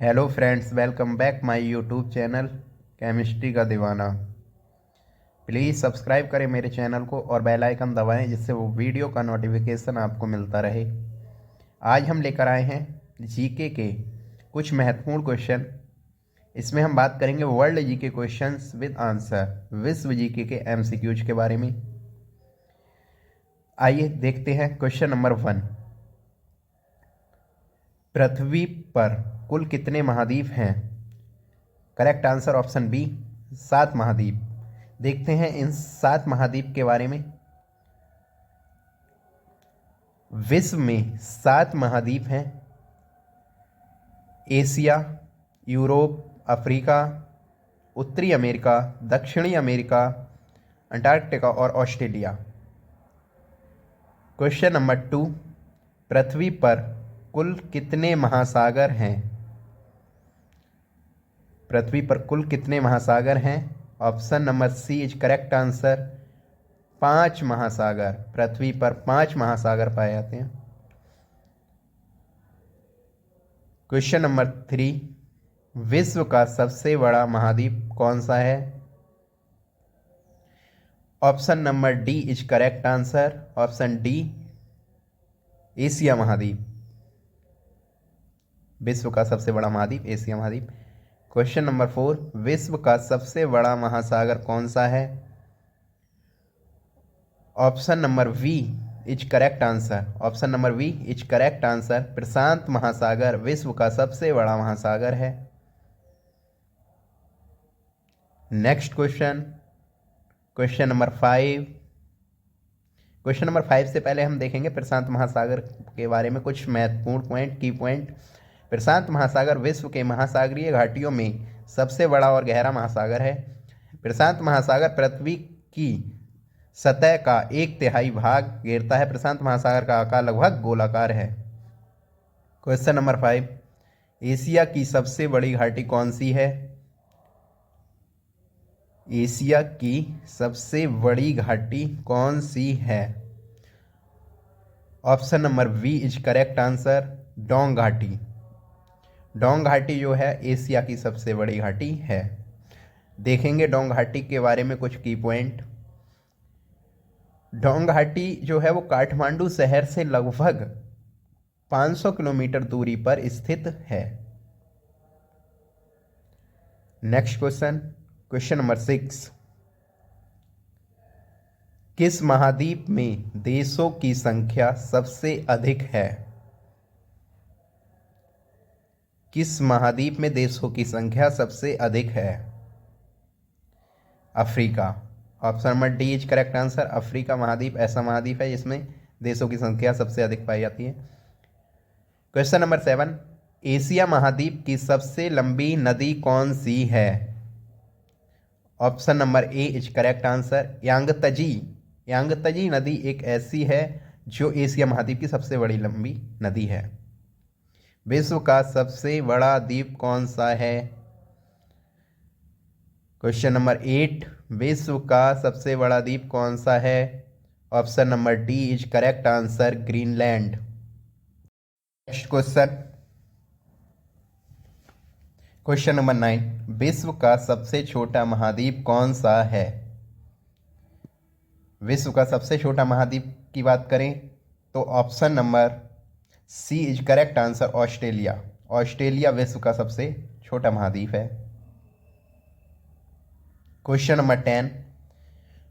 Hello friends, welcome back my YouTube channel chemistry का दीवाना। Please subscribe करें मेरे चैनल को और बेल आइकन दबाएं जिससे वो वीडियो का नोटिफिकेशन आपको मिलता रहे। आज हम लेकर आए हैं जीके के कुछ महत्वपूर्ण क्वेश्चन। इसमें हम बात करेंगे world GK questions with answer, विश्व जीके के एमसीक्यूज के बारे में। आइए देखते हैं क्वेश्चन नंबर 1। पृथ्वी पर कुल कितने महाद्वीप हैं? करेक्ट आंसर ऑप्शन बी, 7 महाद्वीप। देखते हैं इन 7 महाद्वीप के बारे में। विश्व में 7 महाद्वीप हैं। एशिया, यूरोप, अफ्रीका, उत्तरी अमेरिका, दक्षिणी अमेरिका, अंटार्कटिका और ऑस्ट्रेलिया। Question number 2। पृथ्वी पर कुल कितने महासागर हैं? पृथ्वी पर कुल कितने महासागर हैं? Option number C is correct answer, 5 महासागर। पृथ्वी पर 5 महासागर पाए जाते हैं। Question number 3। विश्व का सबसे बड़ा महाद्वीप कौन सा है? Option number D is correct answer, option D, Asia महाद्वीप। विश्व का सबसे बड़ा महाद्वीप एशिया महाद्वीप। Question number 4। विश्व का सबसे बड़ा महासागर कौन सा है? Option number B is correct answer, option number B is correct answer. प्रशांत महासागर विश्व का सबसे बड़ा महासागर है। Next question, question number 5। Question number 5 से पहले हम देखेंगे प्रशांत महासागर के बारे में कुछ महत्वपूर्ण पॉइंट, की पॉइंट। प्रशांत महासागर विश्व के महासागरीय घाटियों में सबसे बड़ा और गहरा महासागर है। प्रशांत महासागर पृथ्वी की सतह का 1/3 भाग घेरता है। प्रशांत महासागर का आकार लगभग गोलाकार है। Question number 5। एशिया की सबसे बड़ी घाटी कौन सी है? एशिया की सबसे बड़ी घाटी कौन सी है? Option number B is correct answer, Dong घाटी। डोंग घाटी जो है एशिया की सबसे बड़ी घाटी है। देखेंगे डोंग घाटी के बारे में कुछ की पॉइंट। डोंग घाटी जो है वो काठमांडू शहर से लगभग 500 किलोमीटर दूरी पर स्थित है। Next question, question number 6। किस महाद्वीप में देशों की संख्या सबसे अधिक है? किस महाद्वीप में देशों की संख्या सबसे अधिक है? Africa. Option number D is correct answer. Africa महाद्वीप ऐसा महाद्वीप है जिसमें देशों की संख्या सबसे अधिक पाई जाती है। Question number 7। एशिया महाद्वीप की सबसे लंबी नदी कौन सी है? Option number A is correct answer, Yangtze. Yangtze नदी एक ऐसी है जो एशिया महाद्वीप की सबसे बड़ी लंबी नदी है। विश्व का सबसे बड़ा द्वीप कौन सा है? Question number 8। विश्व का सबसे बड़ा द्वीप कौन सा है? Option number D is correct answer, Greenland. Next question, question number 9। विश्व का सबसे छोटा महाद्वीप कौन सा है? विश्व का सबसे छोटा महाद्वीप की बात करें तो option number C is correct answer, Australia. Australia विश्व का सबसे छोटा महाद्वीप है। Question number 10।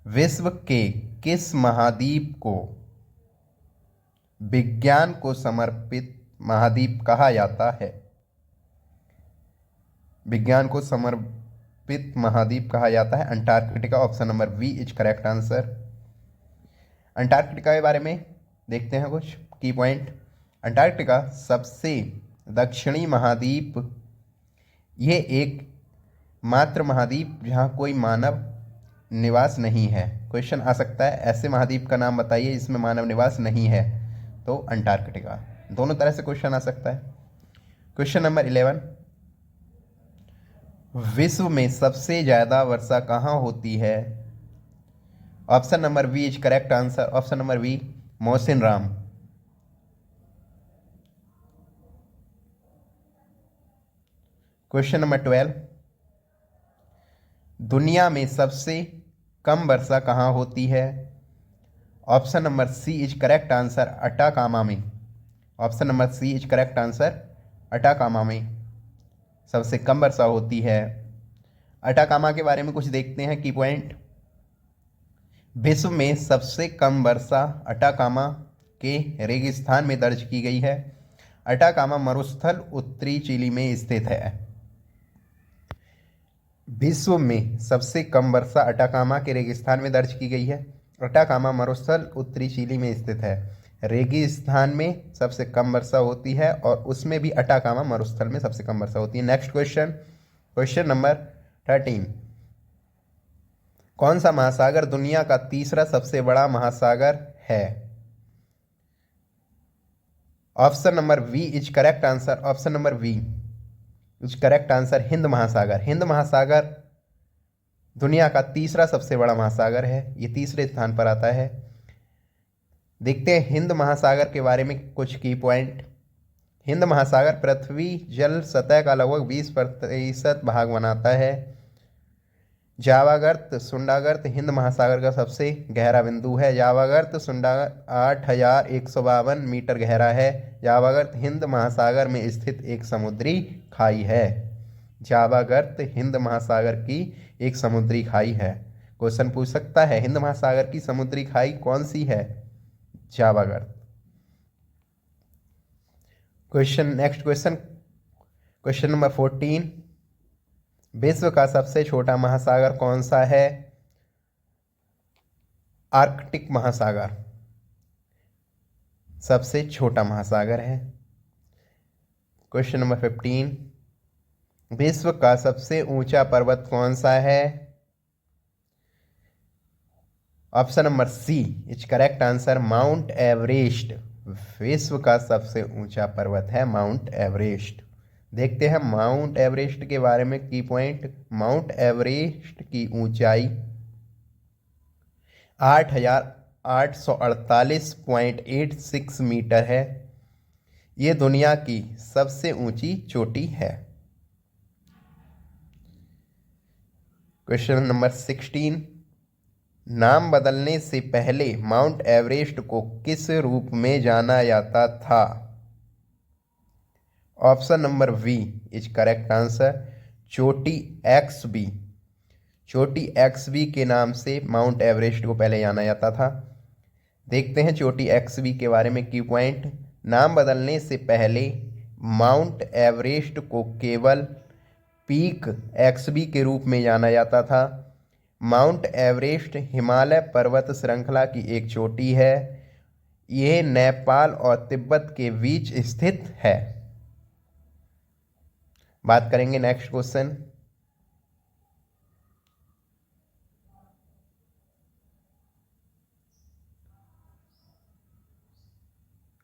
विश्व के किस महाद्वीप को विज्ञान को समर्पित महाद्वीप कहा जाता है? विज्ञान को समर्पित महाद्वीप कहा जाता है Antarctica. Option number B is correct answer. Antarctica के बारे में देखते हैं कुछ की पॉइंट। अंटार्कटिका सबसे दक्षिणी महाद्वीप, ये एक मात्र महाद्वीप जहाँ कोई मानव निवास नहीं है। क्वेश्चन आ सकता है ऐसे महाद्वीप का नाम बताइए जिसमें मानव निवास नहीं है, तो अंटार्कटिका। दोनों तरह से क्वेश्चन आ सकता है। Question number 11। विश्व में सबसे ज़्यादा वर्षा कहाँ होती है? Option number B is correct answer, option number B, Mawsynram. Question number 12, दुनिया में सबसे कम वर्षा कहाँ होती है? Option number C is correct answer Atacama में। Option number C is correct answer Atacama में सबसे कम वर्षा होती है। अटाकामा के बारे में कुछ देखते हैं की पॉइंट। विश्व में सबसे कम वर्षा अटाकामा के रेगिस्तान में दर्ज की गई है। अटाकामा मरुस्थल उत्तरी चिली में स्थित है। विश्व में सबसे कम वर्षा अटाकामा के रेगिस्तान में दर्ज की गई है। अटाकामा मरुस्थल उत्तरी चिली में स्थित है। रेगिस्तान में सबसे कम वर्षा होती है और उसमें भी अटाकामा मरुस्थल में सबसे कम वर्षा होती है। नेक्स्ट क्वेश्चन, क्वेश्चन नंबर 13, कौन सा महासागर दुनिया का तीसरा सबसे बड़ा महासागर है? Option number B is correct answer. Option number B is correct answer Hind महासागर। हिंद महासागर दुनिया का तीसरा सबसे बड़ा महासागर है। ये तीसरे स्थान पर आता है। देखते हैं हिंद महासागर के बारे में कुछ की पॉइंट। हिंद महासागर पृथ्वी जल सतह का लगभग 20% भाग बनाता है। जावागर्त सुंडागर्त हिंद महासागर का सबसे गहरा बिंदु है। जावागर्त सुंडागर्त 8152 मीटर गहरा है। जावागर्त हिंद महासागर में स्थित एक समुद्री खाई है। जावागर्त हिंद महासागर की एक समुद्री खाई है। क्वेश्चन पूछ सकता है हिंद महासागर की समुद्री खाई कौन सी है? जावागर्त। Question next question, question number 14, विश्व का सबसे छोटा महासागर कौन सा है? आर्कटिक महासागर सबसे छोटा महासागर है। क्वेश्चन नंबर 15, विश्व का सबसे ऊंचा पर्वत कौन सा है? Option number C is correct answer Mount Everest. विश्व का सबसे ऊंचा पर्वत है माउंट एवरेस्ट। देखते हैं माउंट एवरेस्ट के बारे में की पॉइंट। माउंट एवरेस्ट की ऊंचाई 8848.86 मीटर है। ये दुनिया की सबसे ऊंची चोटी है। क्वेश्चन नंबर 16, नाम बदलने से पहले माउंट एवरेस्ट को किस रूप में जाना जाता था? Option number B is correct answer चोटी XB। चोटी XB के नाम से माउंट एवरेस्ट को पहले जाना जाता था। देखते हैं चोटी XB के बारे में की पॉइंट। नाम बदलने से पहले माउंट एवरेस्ट को केवल पीक XB के रूप में जाना जाता था। माउंट एवरेस्ट हिमालय पर्वत श्रृंखला की एक चोटी है। यह नेपाल और तिब्बत के बीच स्थित है। बात करेंगे नेक्स्ट क्वेश्चन,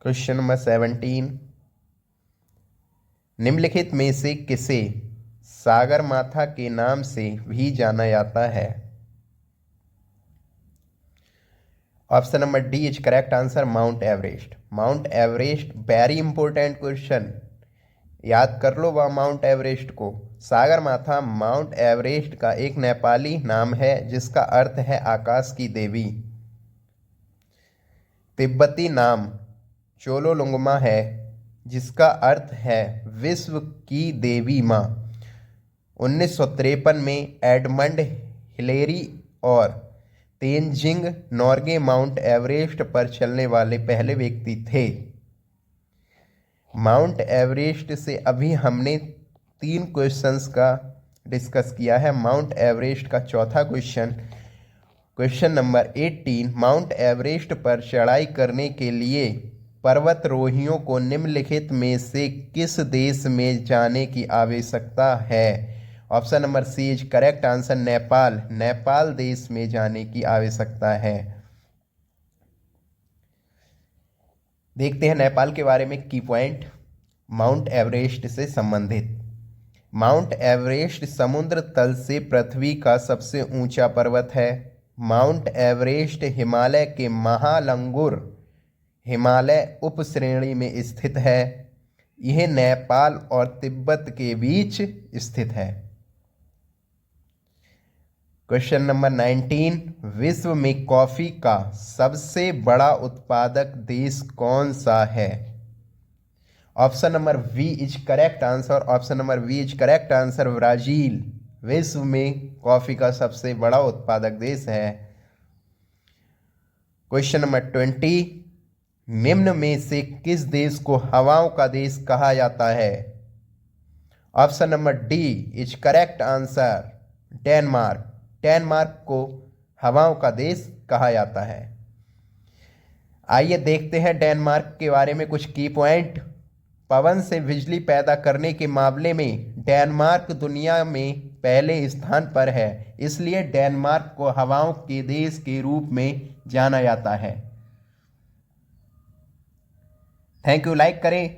क्वेश्चन नंबर 17, निम्नलिखित में से किसे सागरमाथा के नाम से भी जाना जाता है? Option number D is correct answer Mount Everest. Mount Everest very important question, याद कर लो वह माउंट एवरेस्ट को। सागरमाथा माउंट एवरेस्ट का एक नेपाली नाम है जिसका अर्थ है आकाश की देवी। तिब्बती नाम चोलोलुंगमा है जिसका अर्थ है विश्व की देवी माँ। 1953 में एडमंड हिलेरी और तेनजिंग नोर्गे माउंट एवरेस्ट पर चलने वाले पहले व्यक्ति थे। माउंट एवरेस्ट से अभी हमने 3 क्वेश्चंस का डिस्कस किया है। माउंट एवरेस्ट का चौथा question, question number 18, mount Everest पर चढ़ाई करने के लिए पर्वतारोहियों को निम्नलिखित में से किस देश में जाने की आवश्यकता है? Option number C is correct answer Nepal. Nepal देश में जाने की आवश्यकता है। देखते हैं नेपाल के बारे में की पॉइंट माउंट एवरेस्ट से संबंधित। माउंट एवरेस्ट समुद्र तल से पृथ्वी का सबसे ऊंचा पर्वत है। माउंट एवरेस्ट हिमालय के महालंगुर हिमालय उपश्रेणी में स्थित है। यह नेपाल और तिब्बत के बीच स्थित है। क्वेश्चन नंबर 19, विश्व में कॉफी का सबसे बड़ा उत्पादक देश कौन सा है? Option number B is correct answer. Option number B is correct answer, Brazil विश्व में कॉफी का सबसे बड़ा उत्पादक देश है। क्वेश्चन नंबर 20, निम्न में से किस देश को हवाओं का देश कहा जाता है? Option number D is correct answer, Denmark. Denmark को हवाओं का देश कहा जाता है। आइए देखते हैं डेनमार्क के बारे में कुछ की पॉइंट। पवन से बिजली पैदा करने के मामले में डेनमार्क दुनिया में पहले स्थान पर है, इसलिए डेनमार्क को हवाओं के देश के रूप में जाना जाता है। थैंक यू, लाइक करें।